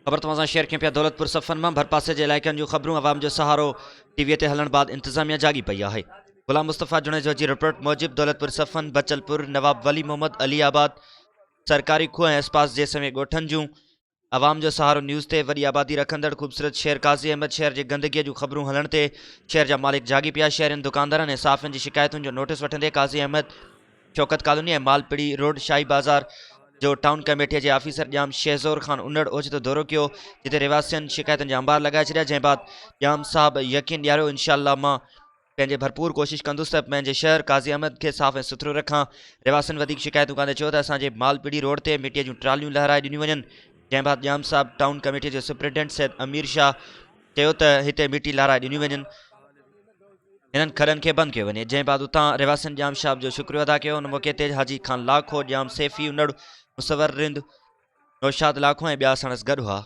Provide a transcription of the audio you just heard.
ख़बर तव्हां शेयर कयूं पिया दौलतपुर सफ़न में भरपासे के इलाइक़नि जूं ख़बरूं अवाम जो सहारो टीवी ते हलण बाद इंतज़ामिया जागी पई आहे। गुलाम मुस्तफ़ा जुनेजो जी रिपोर्ट मूजिब दौलतपुर सफ़न बचलपुर नवाब वली मोहम्मद अलीआबाद सरकारी खूह ऐं आसपास जे समें ॻोठनि जूं अवाम जो सहारो न्यूज़ ते वॾी आबादी रखंदड़ ख़ूबसूरत शहर काज़ी अहमद शहर जे गंदगीअ जूं ख़बरूं हलण ते शहर जा मालिक जागी पिया। शहरनि दुकानदारनि ऐं साफ़ियुनि जी शिकायतुनि जो नोटिस वठंदे काज़ी अहमद शौकत कॉलोनी ऐं मालपीड़ी रोड शाही बाज़ार जो टाउन कमेटी के ऑफिसर जाम शहज़ोर खान उन्नड़ ओचितो दौरो किया, जिते रिवासियन शिकायतुनि जा अंबार लगाए छॾिया। जंहिं बाद जाम साहब यकीन ॾियारियो इंशाअल्लाह मां पंहिंजे भरपूर कोशिश कंदुसि त पंहिंजे शहर काज़ी अहमद के साफ़ ऐं सुथरो रखां। रिवासियन वधीक शिकायतूं कंदे चयो त असांजे मालपीड़ी रोड ते मिटीअ जूं ट्रालियूं लहराए ॾिनियूं वञनि। जंहिं बाद जाम साहब टाउन कमेटी जो सुप्रिटेंडेंट सैद अमीर शाह चयो त हिते मिटी लहराए ॾिनियूं वञनि, इन्हनि खॾनि खे बंदि कयो वञे। जंहिं बाद उतां रिवासियन जाम साहब जो शुक्रिया अदा कयो। उन मौक़े ते हाजी खान लाखो जाम सैफ़ी उन्नड़ मुसवर रिंद नौशाद लाखो ऐं ॿिया सणस गॾु हुआ।